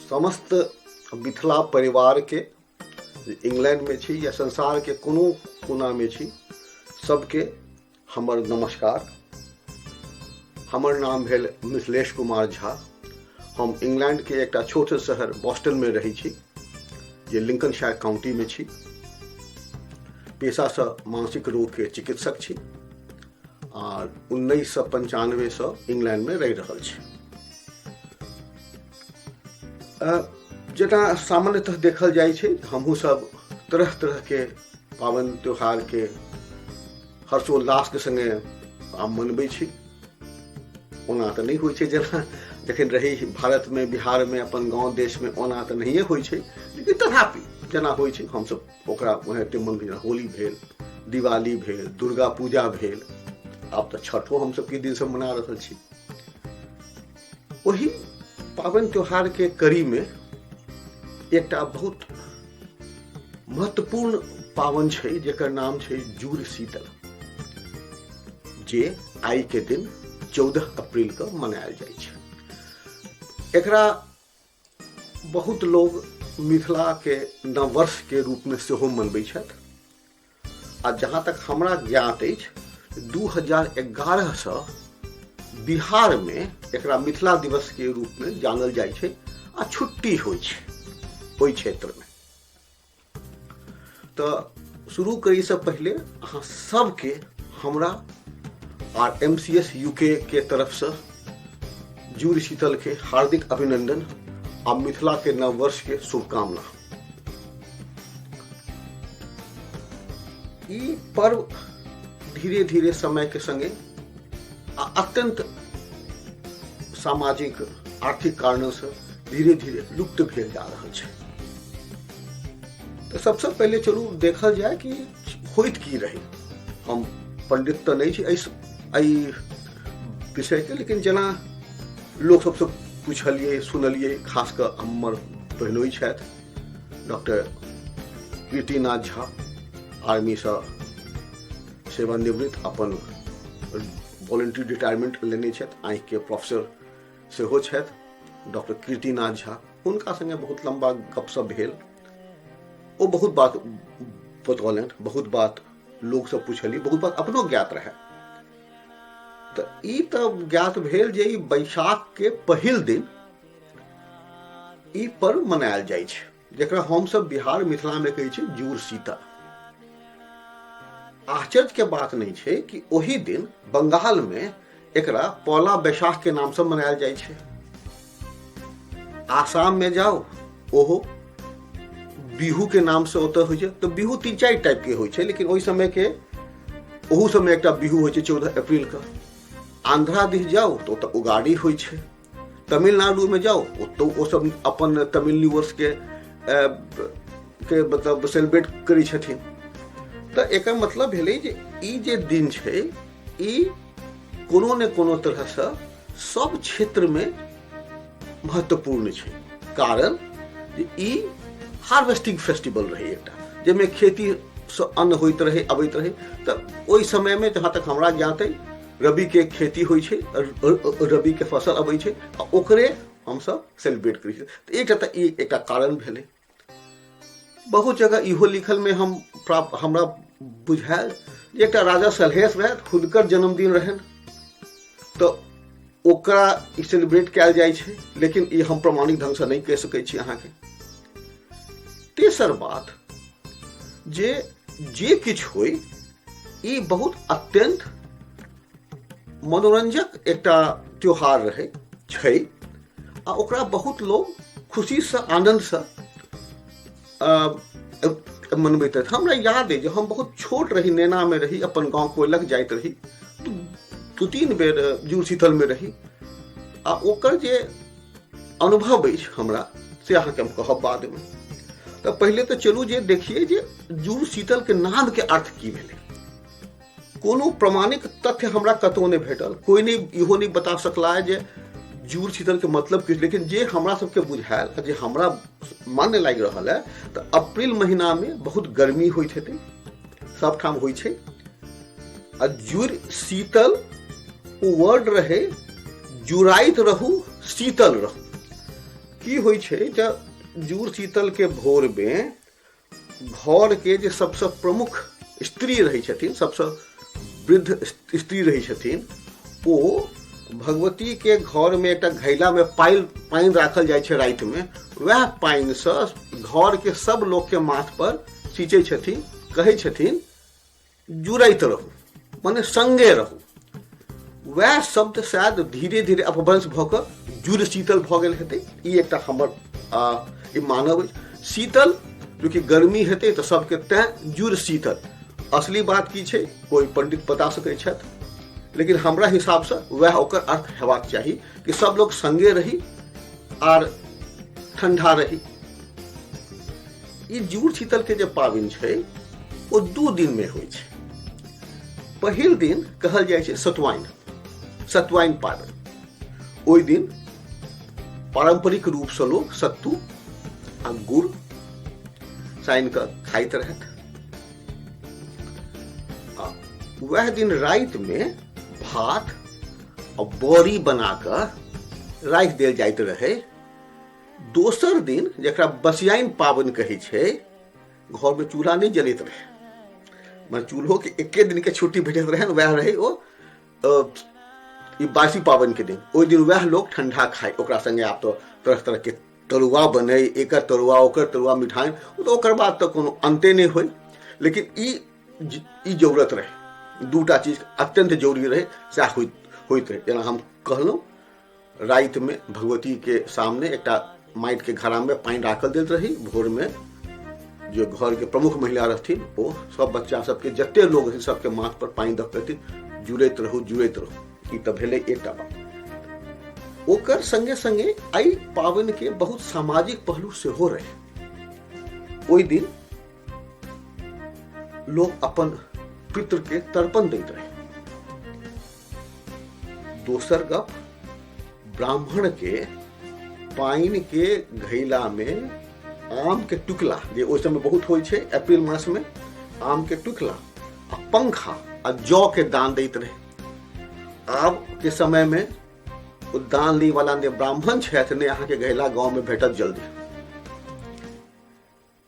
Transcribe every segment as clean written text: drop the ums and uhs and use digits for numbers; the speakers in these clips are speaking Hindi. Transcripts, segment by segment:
समस्त मिथिला परिवार के इंग्लैंड में छी या संसार के कोनो कोना में छी सबके हमर नमस्कार। हमर नाम भेल मिथिलेश कुमार झा। हम इंग्लैंड के एक छोट शहर बॉस्टन में रही छी जे लिंकनशायर काउंटी में छी। पेशा से मानसिक रोग के चिकित्सक छी और 1995 से इंग्लैंड में रही रहल छी। जेना सामान्यतः देखल जाय छै हमहू सब तरह तरह के पावन त्योहार के हर्षोल्लास के संगे मनबै छी। ओना तऽ नहीं होइ छै जेना जखन रही भारत में बिहार में अपन गांव देश में ओना तऽ नहिए होइ छै, लेकिन तथापि जेना होइ छै हमसब ओकरा ओनाहिते मनबै। होली भेल, दिवाली भेल, दुर्गा पूजा भेल, आब तऽ छठो हमसब के दिन से मना रहल छी। वही पावन त्योहार के कड़ी में एकटा बहुत महत्वपूर्ण पावन छै जेकर नाम छै जूड़ शीतल, जे आई के दिन 14 अप्रैल के मनायल जाइ छै। एकरा बहुत लोग मिथिला के नववर्ष के रूप में सेहो मनबै छथि। आ जहाँ तक हमरा ज्ञात अछि 2011 से बिहार में एकरा मिथिला दिवस के रूप में जानल जाइ छै आ छुट्टी होइ छै ओहि क्षेत्र में। तो शुरू करी से पहले अहाँ सबके हमरा और MCS UK के तरफ से जूड़ शीतल के हार्दिक अभिनंदन और मिथिला के नववर्ष के शुभकामना। ई पर्व धीरे धीरे समय के संगे अत्यंत सामाजिक आर्थिक कारणों से धीरे धीरे लुप्त भेल जा रहल छै। तो सबसे पहले चलू देखल जाए कि होइत की रही। हम पंडित तो नहीं छी एहि विषय के, लेकिन जना लोग सबसे पूछलिए सुनलिए, खासकर हमर बहनोई छथि डॉक्टर कीर्तिनाथ झा, आर्मी से सेवानिवृत्त, अपन वॉलंटरी रिटायरमेंट लेने छथि, आँखि के प्रोफेसर सेहो छथि डॉक्टर कीर्तिनाथ झा। हुनका संगे बहुत लंबा गपशप भेल। ओ बहुत बात बतौलन, बहुत बात लोग सब पूछलिए, बहुत बात अपनो ज्ञात रहे। तो ई तब ज्ञात भेल जे ई बैसाख के पहिल दिन ई पर्व मनायल जाइ छै, जेकरा हम सब बिहार मिथिला में कहै छै जूड़ शीतल। आश्चर्य के बात नहीं छै कि ओही दिन बंगाल में एकरा पौला बैसाख के नाम से मनायल जाइ छै। आसाम में जाओ ओहो बिहू के नाम से ओतऽ होइ छै। तो बिहू 3-4 टाइप के होइ छै, लेकिन ओहि समय के ओहू समय एकटा बिहू होइ छै 14 अप्रैल का। आंध्रा दिश जाओ तो ओतऽ उगाड़ी होइ छै। तमिलनाडु में जाओ ओतऽ ओ सब अपन तमिल न्यू वर्ष के मतलब सेलिब्रेट करै छथिन। तो एकर मतलब भेलै जे ई जे दिन छै ई कोनो ने कोनो तरह से सब क्षेत्र में महत्वपूर्ण छै। कारण जे ई हार्वेस्टिंग फेस्टिवल रहे एकटा, जेमे खेती से अन्न होइत रहे अबैत रहे। तो ओहि समय में जहाँ तक हमरा ज्ञात है रबी के खेती होइ छै, रबी के फसल अबै छै, ओकरे हम सब सेलिब्रेट करै छै। तो एकटा कारण भेलै। बहुत जगह इहो लिखल में हमरा बुझायल जे एकटा राजा सलहेश रहे, हुनकर जन्मदिन रहन, तो ओकरा ई सेलिब्रेट कयल जाइ छै, लेकिन ई हम प्रमाणिक ढंग से नहीं कह सकै छी अहाँ के। तेसर बात जे किछु होई ई बहुत अत्यंत मनोरंजक एकटा त्योहार रहे छै आ ओकरा बहुत लोग खुशी से आनंद से मनबैत रहे। हमरा याद है जब हम बहुत छोट रही, नैना में रही, अपन गांव कोइलक जाइत रही, तो 2-3 बेर जूड़ शीतल में रही आ ओकर जे अनुभव अछि हमरा से अहाँ के हम कहब बाद में। तो पहले तो चलू जे देखिए जे जूड़ शीतल के नाम के अर्थ की भेलै। कोनो प्रमाणिक तथ्य हमरा कतौ नहीं भेटल, कोई नहीं इहो नहीं बता सकला है जे जूड़ शीतल के मतलब किछु। लेकिन जे हमरा सबके बुझायल, जे हमरा मान्य लागि रहल है, तो अप्रैल महीना में बहुत गर्मी होइत हेतै, सब ठाम होइ छै। आ जूड़ शीतल ओ वर्ड रहे जुड़ाइत रहू शीतल रहू, की होइ छै जुड़ शीतल के भोर में घर के जे सबसे प्रमुख स्त्री रही छथिन, सबसे वृद्ध स्त्री रही छथिन, ओ भगवती के घर में एक घैला में पानि राखल जाय छै राति में, वह पानि से घर के सब लोग के माथ पर सींचे छथिन, कहे छथिन जुड़ैत रहू, माने संगे रहू। वह शब्द शायद धीरे धीरे अपभ्रंश भ क जुड़ शीतल भ गेल हेतै। ई एकटा हमर ई मानव शीतल जो कि गर्मी हेतै तो सबके तैं जुड़ शीतल। असली बात की छै कोई पंडित बता सकै छथि, लेकिन हमरा हिसाब से वह ओकर अर्थ हेबाक चाही कि सब लोग संगे रही आर ठंडा रही। ई जुड़ शीतल के जे पाबनि छै वो 2 दिन में होइ छै। पहिल दिन कहल जाइ छै सतुआइन पाबनि। ओहि दिन पारंपरिक रूप से लोग सत्तू आ गुड़ साइन के खाइत रहत। वह दिन राति में भात और बड़ी बनाकर राखि देल जाइत रहे। दोसर दिन जकरा बसियाइन पाबनि कहै छै, घर में चूल्हा नहीं जलैत रहे, मतलब चूल्हो के एके दिन के छुट्टी भेटैत रहे, वह रहे ओ ई बासी पाबनि के दिन। ओहि दिन वह लोग ठंडा खाए, ओकरा संगे आब तो तरह तरह के तरुआ बने, एकर तरुआ ओकर तरुआ मिठाई, तो ओकर बाद तो कोनो अंते नहीं होय। लेकिन ई जरूरत रहे, 2टा चीज अत्यंत जरूरी रहे, सएह होइत रहे। जेना हम कहलहुँ राति में भगवती के सामने एकटा माटि के घड़ा में पानि राखल देल रही। भोर में जो घर के प्रमुख महिला रहथिन ओ सब बच्चा सबके जते लोग रहथिन सबके माथ पर पानि दऽ कहथिन जुड़ैत रहू जुड़ैत रहू। ई तऽ भेलै एकटा बात। ओकर संगे संगे एहि पाबनि के बहुत सामाजिक पहलू सेहो रहे। ओहि दिन लोग अपन पितृ के तर्पण दैत रहे। दोसर गप, ब्राह्मण के पानि के घैला में आम के टुकला, जे ओहि समय बहुत होइ छै अप्रैल मास में, आम के टुकला आ पंखा आ जौ के दान दैत रहे। आब के समय में ओ दान ली वाला ने ब्राह्मण छथि ने अहाँ के घैला गांव में भेटत जल्दी।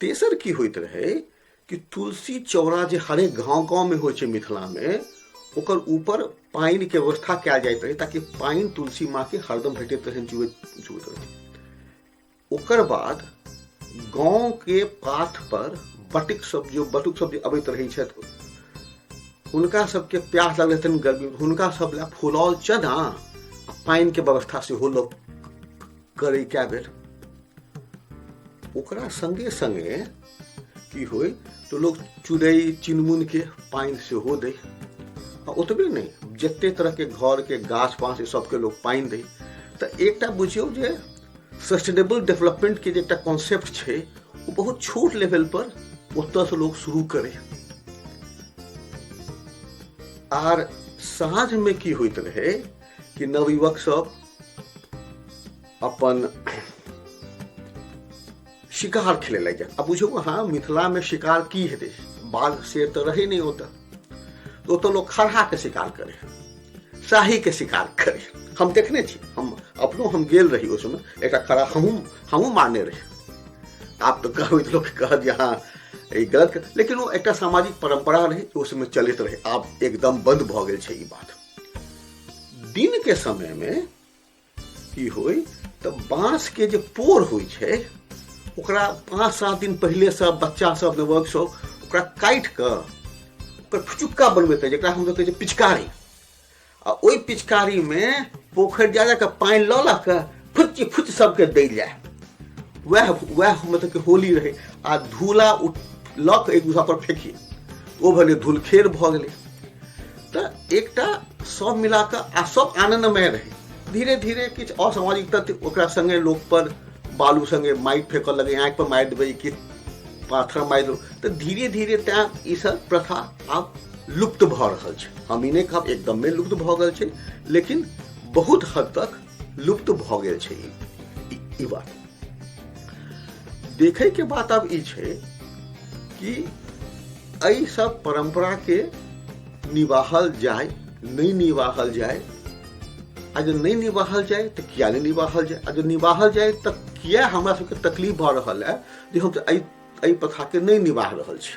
तेसर की होइत रहे कि तुलसी चौरा जे हरेक गांव गांव में होइ छै मिथिला में, ओकर ऊपर पानि के व्यवस्था कयल जाइत रहे ताकि पानि तुलसी माँ के हरदम भेटैत रहे, जुड़ैत रहे। ओकर बाद गांव के पाथ पर बटुक सब जे अबैत रहै छथि, हुनका सबके प्यास लगल हेतनि गर्मी, हुनका सब ला फुलौल चना आ पानि के व्यवस्था सेहो लोग करै कए बेर। ओकरा संगे संगे की होय तो लोग चुड़ै चिनमुन के पानि सेहो दै। आ ओतबे नहीं, जते तरह के घर के गाछ पाछ सबके लोग पानि दै। तऽ एकटा बुझियौ जे सस्टेनेबल डेवलपमेंट के जे एकटा कॉन्सेप्ट छै वो बहुत छोट लेवल पर ओतऽ से लोग शुरू करे। आर साँझ में की होइत रहे कि नवयुवक सब अपन शिकार खेले लग जाए। अब बुझो हाँ मिथिला में शिकार की हेतै, बाघ शेर तो रहे नहीं होता, तो लोग खरहा के शिकार करे, शाही के शिकार करे। हम देखने छी, हम गेल रही उस समय, एक खरा हमू मारने रहे। आप तो कहबै लोग कह हाँ गलत, लेकिन वो एक सामाजिक परंपरा रहे उसमें चलते रहे। आब एकदम बंद भ गेल छै ई बात। दिन के समय में की होय तो बांस के जे पोर होय छै ओकरा 5-7 दिन पहले से बच्चा सब नवयुवक सब ओकरा काटि के ओकर फुचुक्का बनबैत, जकरा हम कहै छै पिचकारी। आ ओहि पिचकारी में पोखरि जा के पानि लऽ के फुच सबके दै जाए। वह मतलब कि होली रहे। आ धूला लऽ के एक दूसरा पर फेंकी, ओ भेलै धूलखेर भ गेलै। तऽ एकटा सब मिला के आ सब आनंदमय रहे। धीरे धीरे किछु असामाजिक तत्व ओकरा संगे लोक पर बालू संगे माटि फेंकऽ लगे, आँखि पर मारि देबै कि पाथर मारि दो। तऽ धीरे धीरे तैं ई सब प्रथा आब लुप्त भ रहल छै। हम ई नहि कहब एकदम में लुप्त भ गेल छै, लेकिन बहुत हद तक लुप्त भ गेल छै ई बात। देखे के बात अब ई छै कि एहि सब परंपरा के निभाहल जाए नहीं निभाहल जाए, आज नहीं निभाल जाए तो किया नहीं निभाल जाए, आज निभाल जाए तो किया हमरा सबके तकलीफ भ रहल है जे हम एहि प्रथा के नहीं निभा रहल छी।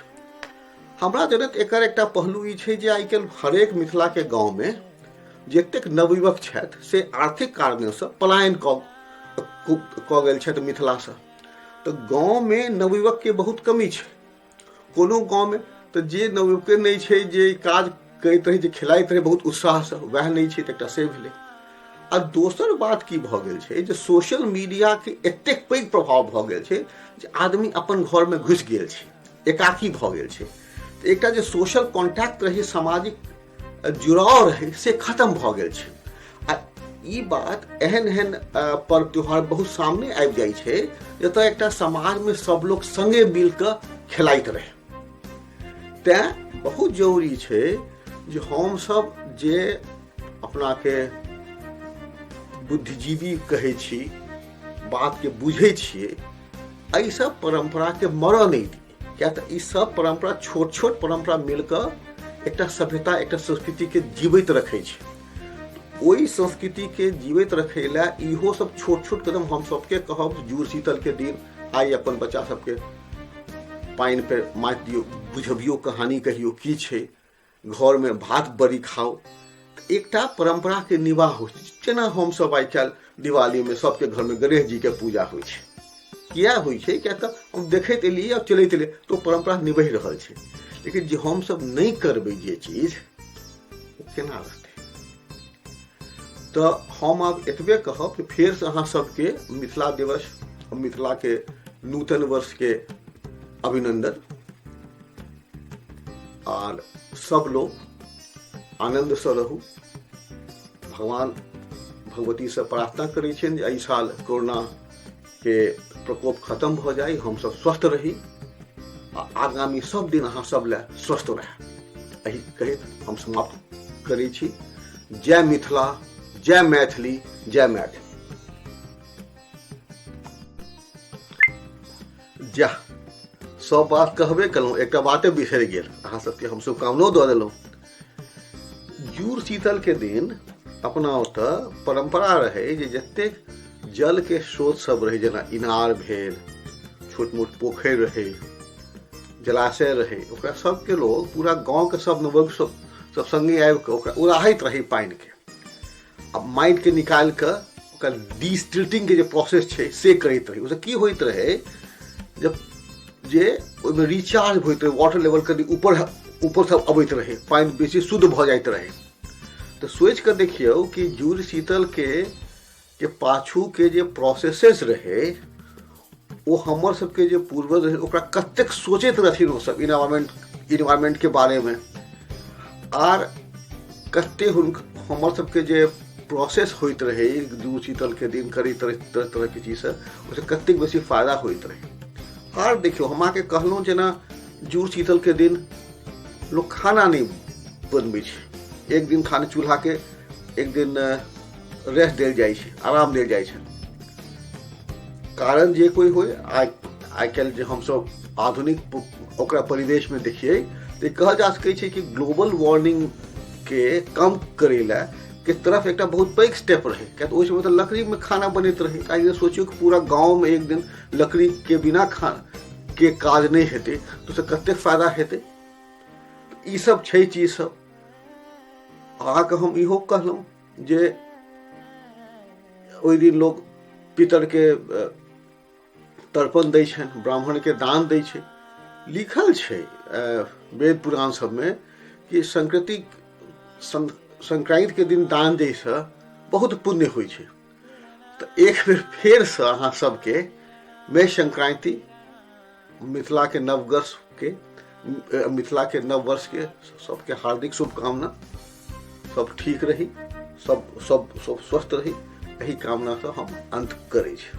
हमरा जनत एकर एकटा पहलू ई छै जे आइ काल्हि हरेक मिथिला के गांव में जतेक नवयुवक छथि से आर्थिक कारणसँ पलायन कऽ गेल छथि मिथिलासँ। तो गांव में नवयुवक के बहुत कमी छै। कोनो गांव में तो जे नवयुवक नहीं छै जे काज करैत रहे, जे खेलाइत रहे बहुत उत्साह से, वह नहीं छै, एकटा से भेलै। आ दोसर बात की भऽ गेल छै जे सोशल मीडिया के एतेक पैघ प्रभाव भऽ गेल छै जे आदमी अपन घर में घुसि गेल छै, एकाकी भऽ गेल छै। तो एकटा जे सोशल कॉन्टैक्ट रहे, सामाजिक जुड़ाव रहे, से खत्म भऽ गेल छै। आ ई बात एहन एहन पर्व त्योहार बहुत सामने आबि जाइ छै जतऽ एकटा समाज में सब लोग संगे मिल कऽ खेलाइत रहे। तैं बहुत जरूरी छै जे हम सब जे अपना के बुद्धिजीवी कहै छी, बात के बुझै छियै, एहि सब परंपरा के मरऽ नहीं दी। क्या तो ई सब परंपरा छोट छोट परंपरा मिलकर एकटा सभ्यता, एकटा संस्कृति के जीवित रखे छै। ओहि संस्कृति के जीवित रखे ला इहो सब छोट छोट कदम हम सबके कहब। जुड़ शीतल के दिन आई अपन बच्चा सबके पानि पे माटि दियौ, बुझबियो, कहानी कहियो की छै, घर में भात बड़ी खाओ, एकटा परंपरा के निवाह हो। जेना हम सब आइ काल्हि दिवाली में सबके घर में गणेश जी के पूजा होइ छै। किया होइ छै? क्या तो हम देखैत एलियै और चलैत एलियै तो परंपरा निभि रहल छै। लेकिन जे हम सब नहीं करबै जे चीज, ओ केना रहतै? तो हम अब एतबे कहब कि फेर से अहाँ सबके मिथिला दिवस, मिथिला के नूतन वर्ष के अभिनंदन। और सब लोग आनंद से रहू। भगवान भगवती से प्रार्थना करै छियनि जे एहि साल कोरोना के प्रकोप खत्म भ जाए, हम सब स्वस्थ रही आ आगामी सब दिन अहाँ सब ले स्वस्थ रहे। एहि कहैत हम समाप्त करै छी। जय मिथिला, जय मैथिली, जय मैथिली। जा सब बात कहबे कलहुँ, एकटा बाते बिसरि गेल, अहाँ सबके हम शुभकामना दऽ देलहुँ। जुड़ शीतल के दिन अपना ओतऽ परंपरा रहे जे जतेक जल के स्रोत सब रहे, जेना इनार भेल, छोट मोट पोखरि रहे, जलाशय रहे, ओकरा सबके लोग पूरा गांव के सब नवयुवक सब संगे आबि कऽ ओकरा उड़ाहैत रहे पानि के। अब माटि के निकालि कऽ ओकर डिस्टिल्टिंग के जे प्रोसेस छै से करैत रहे। ओहिसँ की होइत रहे, जब जे ओहिमे रिचार्ज होइत रहे, वाटर लेवल कनि ऊपर सब अबैत रहे, पानि बेसी शुद्ध भऽ जाइत रहे। तो सोचि कऽ देखियौ कि जुड़ शीतल के पाछू के जे प्रोसेसेस रहे, वो हमर सबके जे पूर्वज रहे ओकरा कतेक सोचैत रहथिन ओ सब इन्वायरमेंट के बारे में। आर कते हमर सबके जे प्रोसेस होइत रहे जुड़ शीतल के दिन करी तरह तरह के चीज से, उससे कतेक बेसी फायदा होइत रहे। और देखियो हम के कहलहुँ जेना जुड़ शीतल के दिन लोग खाना नहीं बनबै छै, एक दिन खाने चूल्हा के एक दिन रेस्ट देल जाइ छै, आराम देल जाइ छै। कारण जे कोई होय, आइ काल्हि जे हम सब आधुनिक ओकरा परिवेश में देखिए तो कहल जा सकै छै कि ग्लोबल वार्मिंग के कम करे ला के तरफ एकटा बहुत पैघ स्टेप रहे। क्या तो ओहि समय तो लकड़ी में खाना बनैत रहे। आइए सोचियो कि पूरा गांव में एक दिन लकड़ी के बिना खाना के काज नहीं हेतै तो से कते फायदा हेतै। ई सब छै चीज सब। अहाँके हम इहो कहलहुँ जे ओहि दिन लोग पितर के तर्पण दै छनि, ब्राह्मण के दान दै छै। लिखल छै वेद पुराण सब में कि संक्रांति के दिन दान दै से बहुत पुण्य होइ छै। तो एक बेर फेर से अहाँ सबके मैं संक्रांति, मिथिला के नववर्ष के सबके हार्दिक शुभकामना। सब ठीक रही, सब स्वस्थ रही, यही कामना से हम अंत करै छी।